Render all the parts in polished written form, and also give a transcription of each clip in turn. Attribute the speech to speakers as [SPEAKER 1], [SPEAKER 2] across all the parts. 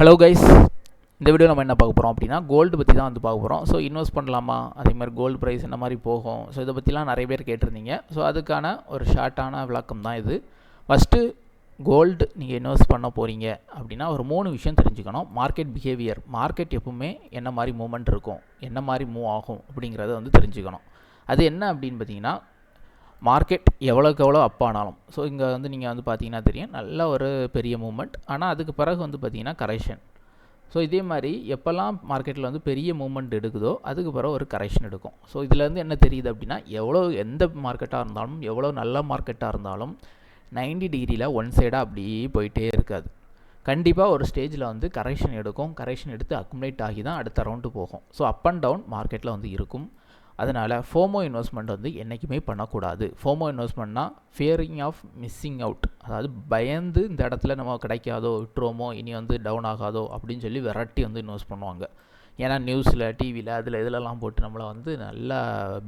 [SPEAKER 1] Hello guys, இந்த video நம்ம என்ன பார்க்க போகிறோம் அப்படின்னா கோல்டு பற்றி தான் வந்து பார்க்க போகிறோம். ஸோ இன்வெஸ்ட் பண்ணலாமா, அதே மாதிரி கோல்டு ப்ரைஸ் என்ன மாதிரி போகும், ஸோ இதை பற்றிலாம் நிறைய பேர் கேட்டிருந்தீங்க. ஸோ அதுக்கான ஒரு ஷார்ட்டான விளக்கம் தான் இது. ஃபஸ்ட்டு கோல்டு நீங்கள் இன்வெஸ்ட் பண்ண போகிறீங்க அப்படின்னா ஒரு 3 விஷயம் தெரிஞ்சுக்கணும். மார்க்கெட் பிஹேவியர், மார்க்கெட் எப்பவுமே என்ன மாதிரி மூவ்மெண்ட் இருக்கும், என்ன மாதிரி மூவ் ஆகும் அப்படிங்கிறத வந்து தெரிஞ்சுக்கணும். அது என்ன அப்படின்னு பார்த்தீங்கன்னா, மார்க்கெட் எவ்வளோக்கு எவ்வளோ அப் ஆனாலும், ஸோ இங்கே வந்து நீங்கள் வந்து பார்த்தீங்கன்னா தெரியும், நல்ல ஒரு பெரிய மூவ்மெண்ட். ஆனால் அதுக்கு பிறகு வந்து பார்த்தீங்கன்னா கரெக்ஷன். ஸோ இதே மாதிரி எப்போல்லாம் மார்க்கெட்டில் வந்து பெரிய மூவ்மெண்ட் எடுக்குதோ அதுக்கு பிறகு ஒரு கரெக்ஷன் எடுக்கும். ஸோ இதுலேருந்து என்ன தெரியுது அப்படின்னா, எந்த மார்க்கெட்டாக இருந்தாலும், எவ்வளோ நல்ல மார்க்கெட்டாக இருந்தாலும் 90 டிகிரியில் ஒன் சைடாக அப்படியே போயிட்டே இருக்காது. கண்டிப்பாக ஒரு ஸ்டேஜில் வந்து கரெக்ஷன் எடுக்கும். கரெக்ஷன் எடுத்து அக்குமுலேட் ஆகி தான் அடுத்த ரவுண்டு போகும். ஸோ அப் அண்ட் டவுன் மார்க்கெட்டில் வந்து இருக்கும். அதனால் ஃபோமோ இன்வெஸ்ட்மெண்ட் வந்து என்றைக்குமே பண்ணக்கூடாது. ஃபோமோ இன்வெஸ்ட்மெண்ட்னா ஃபியரிங் ஆஃப் மிஸ்ஸிங் அவுட், அதாவது பயந்து இந்த இடத்துல நம்ம கிடைக்காதோ, விட்டுருவோமோ, இனி வந்து டவுன் ஆகாதோ அப்படின்னு சொல்லி விரட்டி வந்து இன்வெஸ்ட் பண்ணுவாங்க. ஏன்னா நியூஸில், டிவியில், அதில் இதிலெல்லாம் போட்டு நம்மளை வந்து நல்லா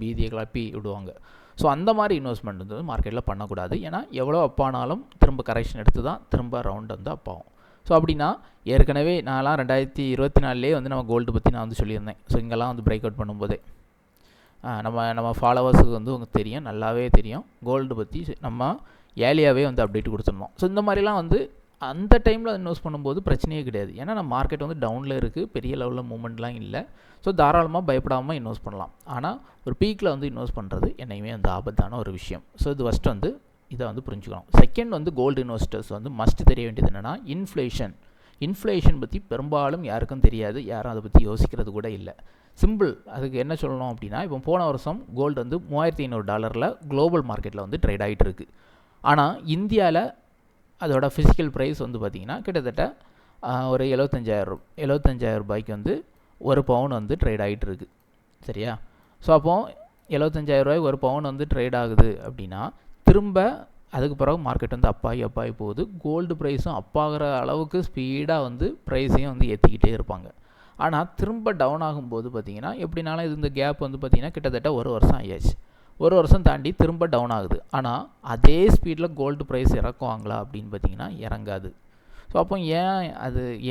[SPEAKER 1] பீதியை கிளப்பி விடுவாங்க. ஸோ அந்த மாதிரி இன்வெஸ்ட்மெண்ட் வந்து மார்க்கெட்டில் பண்ணக்கூடாது. ஏன்னா எவ்வளோ அப்பானாலும் திரும்ப கரெக்ஷன் எடுத்து தான் திரும்ப ரவுண்ட் வந்து அப்பாகும். ஸோ அப்படின்னா ஏற்கனவே நான்லாம் 2024 வந்து நம்ம கோல்டு பற்றி நான் வந்து சொல்லியிருந்தேன். ஸோ இங்கெல்லாம் வந்து பிரேக் அவுட் பண்ணும்போதே நம்ம ஃபாலோவர்ஸுக்கு வந்து உங்களுக்கு தெரியும், நல்லாவே தெரியும், கோல்டு பற்றி நம்ம ஏலியாவே வந்து அப்டேட் கொடுத்துருந்தோம். ஸோ இந்த மாதிரிலாம் வந்து அந்த டைமில் இன்வெஸ்ட் பண்ணும்போது பிரச்சனையே கிடையாது. ஏன்னா நம்ம மார்க்கெட் வந்து டவுனில் இருக்குது, பெரிய லெவலில் மூவ்மெண்ட்லாம் இல்லை. ஸோ தாராளமாக பயப்படாமல் இன்வெஸ்ட் பண்ணலாம். ஆனால் ஒரு பீக்கில் வந்து இன்வெஸ்ட் பண்ணுறது என்னையுமே வந்து ஆபத்தான ஒரு விஷயம். ஸோ இது ஃபஸ்ட்டு வந்து இதை வந்து புரிஞ்சுக்கணும். செகண்ட் வந்து கோல்டு இன்வெஸ்டர்ஸ் வந்து மஸ்ட் தெரிய வேண்டியது என்னென்னா, இன்ஃப்ளேஷன் பற்றி பெரும்பாலும் யாருக்கும் தெரியாது, யாரும் அதை பற்றி யோசிக்கிறது கூட இல்லை. சிம்பிள், அதுக்கு என்ன சொல்லணும் அப்படின்னா, இப்போ போன வருஷம் கோல்டு வந்து $3500 குளோபல் மார்க்கெட்டில் வந்து ட்ரேட் ஆகிட்டு இருக்குது. ஆனால் இந்தியாவில் அதோட ஃபிசிக்கல் ப்ரைஸ் வந்து பார்த்திங்கன்னா கிட்டத்தட்ட ஒரு 75,000 ரூபாய்க்கு வந்து ஒரு பவுன் வந்து ட்ரேட் ஆகிட்டு இருக்குது. சரியா? ஸோ அப்போது 75,000 ரூபாய்க்கு ஒரு பவுன் வந்து ட்ரேட் ஆகுது அப்படின்னா, திரும்ப அதுக்கு பிறகு மார்க்கெட் வந்து அப்பாகி போகுது. கோல்டு ப்ரைஸும் அப்பாகிற அளவுக்கு ஸ்பீடாக வந்து ப்ரைஸையும் வந்து ஏற்றிக்கிட்டே இருப்பாங்க. ஆனால் திரும்ப டவுன் ஆகும்போது பார்த்திங்கன்னா, எப்படினாலும் இது இந்த கேப் வந்து பார்த்திங்கன்னா கிட்டத்தட்ட ஒரு வருஷம் ஆயாச்சு. ஒரு வருஷம் தாண்டி திரும்ப டவுன் ஆகுது. ஆனால் அதே ஸ்பீடில் கோல்டு ப்ரைஸ் இறக்குவாங்களா அப்படின்னு பார்த்திங்கன்னா இறங்காது. ஸோ அப்போ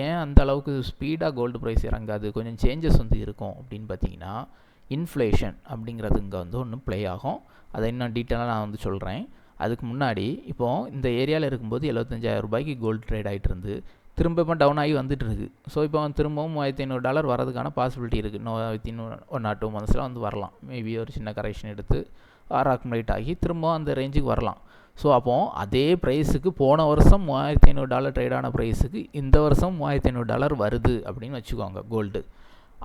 [SPEAKER 1] ஏன் அந்த அளவுக்கு ஸ்பீடாக கோல்டு ப்ரைஸ் இறங்காது, கொஞ்சம் சேஞ்சஸ் வந்து இருக்கும் அப்படின்னு பார்த்திங்கன்னா, இன்ஃப்ளேஷன் அப்படிங்கிறது இங்கே வந்து ஒன்று ப்ளே ஆகும். அதை இன்னும் டீட்டெயிலாக நான் வந்து சொல்கிறேன். அதுக்கு முன்னாடி இப்போது இந்த ஏரியாவில் இருக்கும்போது 75,000 ரூபாய்க்கு கோல்டு ட்ரேட் ஆகிட்டு இருந்து திரும்ப இப்போ டவுன் ஆகி வந்துட்டு இருக்குது. ஸோ இப்போ திரும்பவும் $3,500 வரதுக்கான பாசிபிலிட்டி இருக்குது. வித்தின் 1 or 2 monthஸில் வந்து வரலாம். மேபி ஒரு சின்ன கரெக்ஷன் எடுத்து அக்குமுலேட் ஆகி திரும்பவும் அந்த ரேஞ்சுக்கு வரலாம். ஸோ அப்போது அதே ப்ரைஸுக்கு போன வருஷம் $3,500 ட்ரேடான ப்ரைஸுக்கு இந்த வருஷம் $3,500 வருது அப்படின்னு வச்சுக்கோங்க கோல்டு.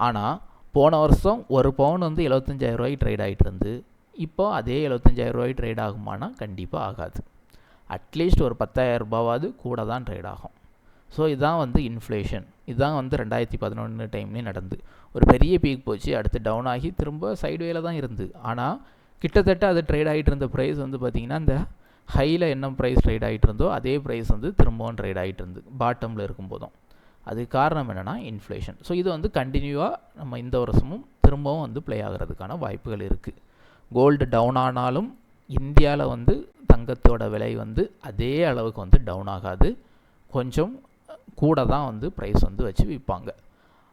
[SPEAKER 1] ஆனால் போன வருஷம் ஒரு பவுன் வந்து 75,000 ரூபாய்க்கு ட்ரேட் ஆகிட்டு இருந்து இப்போ அதே 75,000 ரூபாய்க்கு ட்ரேட் ஆகுமானா கண்டிப்பாக ஆகாது. அட்லீஸ்ட் ஒரு 10,000 ரூபாவாவது கூட தான் ட்ரேட் ஆகும். ஸோ இதுதான் வந்து இன்ஃப்ளேஷன். இதுதான் வந்து 2011 டைம்லேயும் நடந்து ஒரு பெரிய பீக் போச்சு, அடுத்து டவுன் ஆகி திரும்ப சைடுவேல தான் இருந்து. ஆனால் கிட்டத்தட்ட அது ட்ரேட் ஆகிட்டு இருந்த ப்ரைஸ் வந்து பார்த்திங்கன்னா, இந்த ஹையில் என்ன ப்ரைஸ் ட்ரேட் ஆகிட்டு இருந்தோ அதே ப்ரைஸ் வந்து திரும்பவும் ட்ரேட் ஆகிட்டு இருந்து பாட்டமில் இருக்கும்போதும். அதுக்கு காரணம் என்னென்னா இன்ஃப்ளேஷன். ஸோ இது வந்து கண்டினியூவாக நம்ம இந்த வருஷமும் திரும்பவும் வந்து ப்ளே ஆகிறதுக்கான வாய்ப்புகள் இருக்குது. கோல்டு டவுன் ஆனாலும் இந்தியாவில் வந்து தங்கத்தோட விலை வந்து அதே அளவுக்கு வந்து டவுன் ஆகாது, கொஞ்சம் கூட தான் வந்து ப்ரைஸ் வந்து வச்சு விற்பாங்க.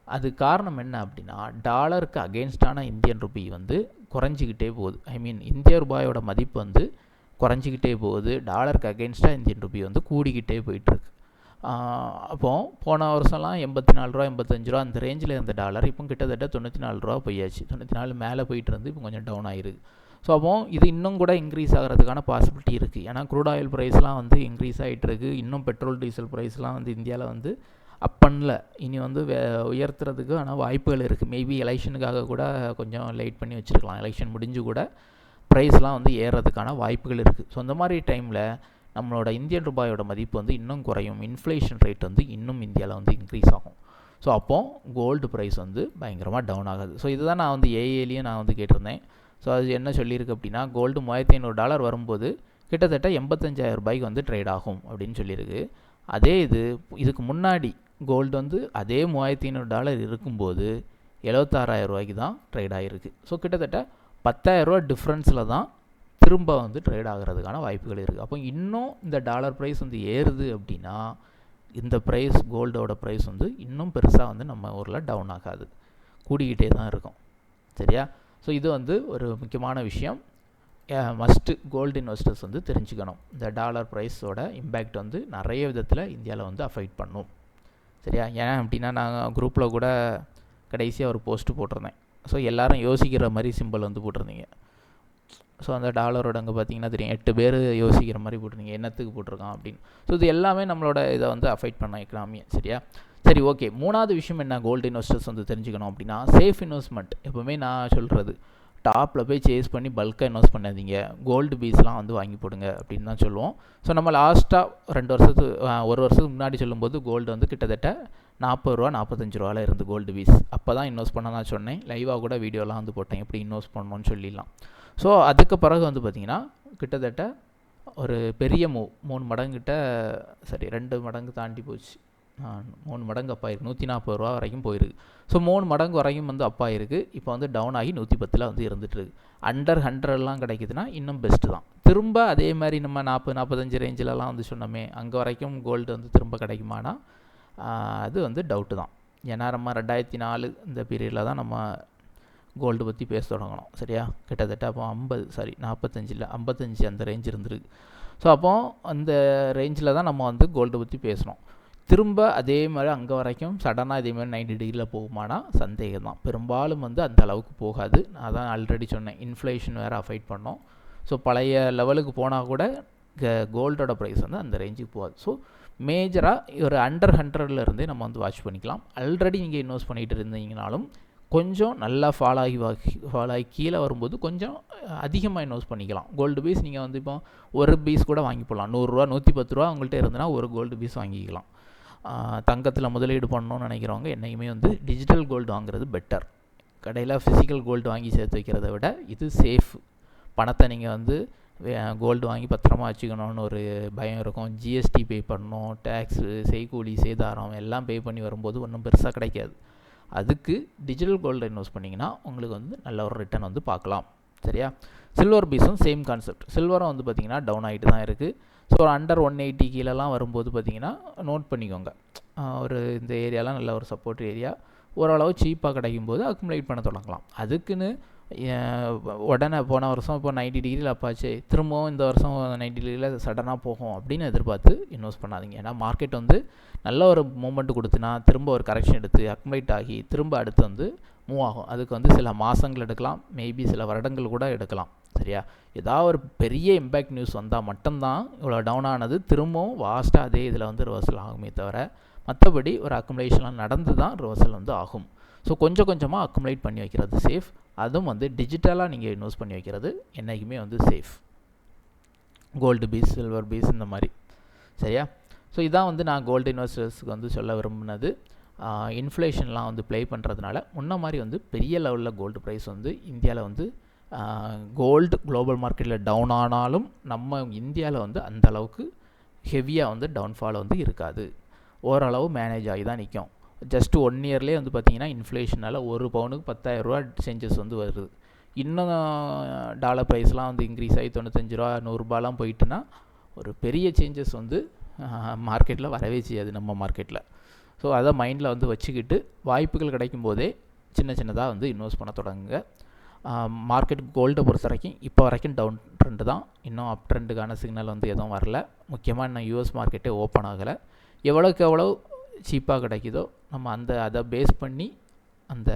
[SPEAKER 1] அது காரணம் என்ன அப்படின்னா, டாலருக்கு அகெயின்ஸ்டான இந்தியன் ருபி வந்து குறைஞ்சிக்கிட்டே போகுது. இந்திய ரூபாயோட மதிப்பு வந்து குறைஞ்சிக்கிட்டே போகுது. டாலருக்கு அகெயின்ஸ்டாக இந்தியன் ருபி வந்து கூடிக்கிட்டே போயிட்டுருக்கு. அப்போது போன வருஷம்லாம் $84, $85 அந்த ரேஞ்சில் இருந்த டாலர் இப்போ கிட்டத்தட்ட $94 போயாச்சு. 94 மேலே போயிட்டு இருந்து இப்போ கொஞ்சம் டவுன் ஆகிருக்கு. ஸோ அப்போது இது இன்னும் கூட இன்க்ரீஸ் ஆகிறதுக்கான பாசிபிலிட்டி இருக்குது. ஏன்னா க்ரூட் ஆயில் ப்ரைஸ்லாம் வந்து இன்க்ரீஸ் ஆகிட்டு இருக்குது. இன்னும் பெட்ரோல் டீசல் ப்ரைஸ்லாம் வந்து இந்தியாவில் வந்து அப் பண்ணல, இனி வந்து உயர்த்துறதுக்கு ஆனால் வாய்ப்புகள் இருக்குது. மேபி எலெக்ஷனுக்காக கூட கொஞ்சம் லேட் பண்ணி வச்சுருக்கலாம். எலெக்ஷன் முடிஞ்சு கூட ப்ரைஸ்லாம் வந்து ஏறுறதுக்கான வாய்ப்புகள் இருக்குது. ஸோ அந்த மாதிரி டைமில் நம்மளோட இந்தியன் ரூபாயோட மதிப்பு வந்து இன்னும் குறையும். இன்ஃப்ளேஷன் ரேட் வந்து இன்னும் இந்தியாவில் வந்து இன்க்ரீஸ் ஆகும். ஸோ அப்போது கோல்டு ப்ரைஸ் வந்து பயங்கரமாக டவுன் ஆகாது. ஸோ இதுதான் நான் வந்து ஏஏலையும் நான் வந்து கேட்டிருந்தேன். ஸோ அது என்ன சொல்லியிருக்கு அப்படின்னா, கோல்டு $3,500 வரும்போது கிட்டத்தட்ட 85,000 ரூபாய்க்கு வந்து ட்ரேட் ஆகும் அப்படின்னு சொல்லியிருக்கு. அதே இதுக்கு முன்னாடி கோல்டு வந்து அதே $3,500 இருக்கும்போது 76,000 ரூபாய்க்கு தான் ட்ரேட் ஆகிருக்கு. ஸோ கிட்டத்தட்ட 10,000 ரூபா டிஃப்ரென்ஸில் தான் திரும்ப வந்து ட்ரேட் ஆகிறதுக்கான வாய்ப்புகள் இருக்குது. அப்போ இன்னும் இந்த டாலர் ப்ரைஸ் வந்து ஏறுது அப்படின்னா இந்த ப்ரைஸ் கோல்டோட ப்ரைஸ் வந்து இன்னும் பெருசாக வந்து நம்ம ஊரில் டவுன் ஆகாது, கூடிக்கிட்டே தான் இருக்கும். சரியா? ஸோ இது வந்து ஒரு முக்கியமான விஷயம். மஸ்ட்டு கோல்டு இன்வெஸ்டர்ஸ் வந்து தெரிஞ்சுக்கணும். இந்த டாலர் ப்ரைஸோட இம்பேக்ட் வந்து நிறைய விதத்தில் இந்தியாவில் வந்து அஃபெக்ட் பண்ணும். சரியா? ஏன் அப்படின்னா நான் குரூப்பில் கூட கடைசியாக ஒரு போஸ்ட்டு போட்டிருந்தேன். ஸோ எல்லோரும் யோசிக்கிற மாதிரி சிம்பிள் வந்து போட்டிருந்தீங்க. ஸோ அந்த டாலரோட அங்கே பார்த்தீங்கன்னா தெரியும் 8 பேர் யோசிக்கிற மாதிரி போட்டிருந்தீங்க, என்னத்துக்கு போட்டிருக்கான் அப்படின்னு. ஸோ இது எல்லாமே நம்மளோட இதை வந்து அஃபெக்ட் பண்ண எக்கனாமியை. சரியா? சரி, ஓகே. மூணாவது விஷயம் என்ன கோல்டு இன்வெஸ்டர்ஸ் வந்து தெரிஞ்சுக்கணும் அப்படின்னா, சேஃப் இன்வெஸ்ட்மெண்ட். எப்போவுமே நான் சொல்கிறது, டாப்பில் போய் சேஸ் பண்ணி பல்காக இன்வெஸ்ட் பண்ணாதீங்க, கோல்டு பீஸ்லாம் வந்து வாங்கி போடுங்க அப்படின்னு தான் சொல்லுவோம். ஸோ நம்ம லாஸ்ட்டாக 1 வருஷத்துக்கு முன்னாடி சொல்லும்போது கோல்டு வந்து கிட்டத்தட்ட 40 ரூபா 45 ரூபாவில் இருந்து கோல்டு பீஸ். அப்போ தான் இன்வெஸ்ட் பண்ண நான் சொன்னேன், லைவாக கூட வீடியோலாம் வந்து போட்டேன் எப்படி இன்வெஸ்ட் பண்ணணும்னு சொல்லிடலாம். ஸோ அதுக்கு பிறகு வந்து பார்த்திங்கன்னா கிட்டத்தட்ட ஒரு பெரிய 3 மடங்குகிட்ட, சரி 2 மடங்கு தாண்டி போச்சு, 3 மடங்கு அப்பா இருக்குது, 140 ரூபா வரைக்கும் போயிருக்கு. ஸோ 3 மடங்கு வரைக்கும் வந்து அப்பா இருக்குது. இப்போ வந்து டவுன் ஆகி 110 வந்து இருந்துகிட்ருக்கு. அண்டர் 100 கிடைக்குதுன்னா இன்னும் பெஸ்ட்டு தான். திரும்ப அதே மாதிரி நம்ம 40-45 ரேஞ்சிலலாம் வந்து சொன்னோமே, அங்கே வரைக்கும் கோல்டு வந்து திரும்ப கிடைக்குமானா அது வந்து டவுட்டு தான். ஏன்னா நம்ம 2004 இந்த பீரியடில் தான் நம்ம கோல்டு பற்றி பேச தொடங்கணும். சரியா? கிட்டத்தட்ட அப்போ 55 அந்த ரேஞ்ச் இருந்துருக்கு. ஸோ அப்போது அந்த ரேஞ்சில் தான் நம்ம வந்து கோல்டு பற்றி பேசணும். திரும்ப அதே மாதிரி அங்கே வரைக்கும் சடனாக இதே மாதிரி 90 டிகிரியில் போகுமானா சந்தேகம் தான். பெரும்பாலும் வந்து அந்த அளவுக்கு போகாது. நான் தான் ஆல்ரெடி சொன்னேன், இன்ஃப்ளேஷன் வேறு அஃபெக்ட் பண்ணோம். ஸோ பழைய லெவலுக்கு போனால் கூட கோல்டோட ப்ரைஸ் வந்து அந்த ரேஞ்சுக்கு போகாது. ஸோ மேஜராக ஒரு அண்டர் 100 இருந்தே நம்ம வந்து வாட்ச் பண்ணிக்கலாம். ஆல்ரெடி நீங்கள் இன்வெஸ்ட் பண்ணிகிட்டு இருந்தீங்கனாலும் கொஞ்சம் நல்லா ஃபால் ஆகி கீழே வரும்போது கொஞ்சம் அதிகமாக இன்வெஸ்ட் பண்ணிக்கலாம். கோல்டு பீஸ் நீங்கள் வந்து இப்போ ஒரு பீஸ் கூட வாங்கி போடலாம். 100 ரூபா 110 ரூபா உங்கள்கிட்ட இருந்ததுன்னா ஒரு கோல்டு பீஸ் வாங்கிக்கலாம். தங்கத்தில் முதலீடு பண்ணணும்னு நினைக்கிறவங்க என்றைக்குமே வந்து டிஜிட்டல் கோல்டு வாங்குறது பெட்டர். கடையில் ஃபிசிக்கல் கோல்டு வாங்கி சேர்த்து வைக்கிறத விட இது சேஃப். பணத்தை நீங்கள் வந்து கோல்டு வாங்கி பத்திரமா வச்சுக்கணும்னு ஒரு பயம் இருக்கும். ஜிஎஸ்டி பே பண்ணணும், டேக்ஸு, செய்கூலி சேதாரம் எல்லாம் பே பண்ணி வரும்போது ஒன்றும் பெருசாக கிடைக்காது. அதுக்கு டிஜிட்டல் கோல்டு இன்வெஸ்ட் பண்ணிங்கன்னா உங்களுக்கு வந்து நல்ல ஒரு ரிட்டர்ன் வந்து பார்க்கலாம். சரியா? சில்வர் பீஸும் சேம் கான்செப்ட். சில்வரும் வந்து பார்த்திங்கன்னா டவுன் ஆகிட்டு தான் இருக்குது. ஸோ ஒரு அண்டர் 180 கீழெல்லாம் வரும்போது பார்த்திங்கன்னா நோட் பண்ணிக்கோங்க, ஒரு இந்த ஏரியாலாம் நல்ல ஒரு சப்போர்ட் ஏரியா, ஓரளவு சீப்பாக கிடைக்கும்போது அக்குமுலேட் பண்ண தொடங்கலாம். அதுக்குன்னு உடனே போன வருஷம் இப்போ 90 டிகிரியில் அப்பாச்சு, திரும்பவும் இந்த வருஷம் 90 டிகிரியில் சடனாக போகும் அப்படின்னு எதிர்பார்த்து இன்வெஸ்ட் பண்ணாதீங்க. ஏன்னா மார்க்கெட் வந்து நல்ல ஒரு மூமெண்ட் கொடுத்துனா திரும்ப ஒரு கரெக்ஷன் எடுத்து அக்குமுலேட் ஆகி திரும்ப அடுத்து வந்து மூவ் ஆகும். அதுக்கு வந்து சில மாதங்கள் எடுக்கலாம், மேபி சில வருடங்கள் கூட எடுக்கலாம். சரியா? ஏதாவது ஒரு பெரிய இம்பேக்ட் நியூஸ் வந்தால் மட்டும்தான் இவ்வளோ டவுன் ஆனது திரும்பவும் வாஸ்ட்டாக அதே இதில் வந்து ரிவர்சல் ஆகுமே தவிர, மற்றபடி ஒரு அக்குமுலேஷன்லாம் நடந்து தான் ரிவர்சல் வந்து ஆகும். ஸோ கொஞ்சம் கொஞ்சமாக அக்குமுலேட் பண்ணி வைக்கிறது சேஃப். அதுவும் வந்து டிஜிட்டலாக நீங்கள் இன்வெஸ்ட் பண்ணி வைக்கிறது என்றைக்குமே வந்து safe. Gold piece, silver piece இந்த மாதிரி. சரியா? ஸோ இதான் வந்து நான் கோல்டு இன்வெஸ்டர்ஸுக்கு வந்து சொல்ல விரும்பினது. இன்ஃப்ளேஷன்லாம் வந்து ப்ளே பண்ணுறதுனால முன்ன மாதிரி வந்து பெரிய லெவலில் கோல்டு ப்ரைஸ் வந்து இந்தியாவில் வந்து கோல்டு குளோபல் மார்க்கெட்டில் டவுன் ஆனாலும் நம்ம இந்தியாவில் வந்து அந்த அளவுக்கு ஹெவியாக வந்து டவுன்ஃபால் வந்து இருக்காது. ஓரளவு மேனேஜ் ஆகி தான் நிற்கும். ஜஸ்ட் 1 இயர்லேயே வந்து பார்த்திங்கன்னா இன்ஃப்ளேஷனால் ஒரு பவுனுக்கு 10,000 ரூபா சேஞ்சஸ் வந்து வருது. இன்னும் டாலர் ப்ரைஸ்லாம் வந்து இன்க்ரீஸ் ஆகி 95 ரூபா 100 ரூபாலாம் போயிட்டுனா ஒரு பெரிய சேஞ்சஸ் வந்து மார்க்கெட்டில் வரவே செய்யாது நம்ம மார்க்கெட்டில். ஸோ அதை மைண்டில் வந்து வச்சுக்கிட்டு வாய்ப்புகள் கிடைக்கும் போதே சின்னதாக வந்து இன்வெஸ்ட் பண்ண தொடங்குங்க. மார்க்கெட் கோல்டை பொறுத்த வரைக்கும் இப்போ வரைக்கும் டவுன் ட்ரெண்டு தான், இன்னும் அப் ட்ரெண்டுக்கான சிக்னல் வந்து எதுவும் வரல. முக்கியமாக இன்னும் யூஎஸ் மார்க்கெட்டே ஓப்பன் ஆகலை. எவ்வளோக்கு எவ்வளோ சீப்பாக கிடைக்குதோ நம்ம அதை பேஸ் பண்ணி அந்த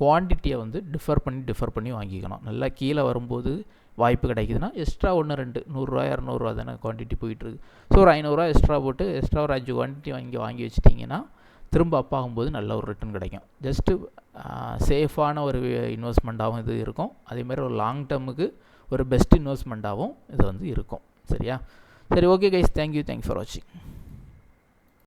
[SPEAKER 1] குவான்டிட்டியை வந்து டிஃபர் பண்ணி வாங்கிக்கணும். நல்லா கீழே வரும்போது வாய்ப்பு கிடைக்குதுன்னா எக்ஸ்ட்ரா 1-2 100 200 ரூபா தானே குவான்டிட்டி போயிட்டுருக்கு. ஸோ ஒரு 500 எக்ஸ்ட்ரா போட்டு எக்ஸ்ட்ரா ஒரு 5 குவான்டிட்டி வாங்கி வச்சிட்டிங்கன்னா திரும்ப அப் ஆகும்போது நல்ல ஒரு ரிட்டர்ன் கிடைக்கும். ஜஸ்ட்டு சேஃபான ஒரு இன்வெஸ்ட்மெண்ட்டாகவும் இது இருக்கும். அதேமாதிரி ஒரு லாங் டேர்முக்கு ஒரு பெஸ்ட் இன்வெஸ்ட்மெண்ட்டாகவும் இது வந்து இருக்கும். சரியா? சரி, ஓகே கைஸ், தேங்க்யூ ஃபார் வாட்சிங்.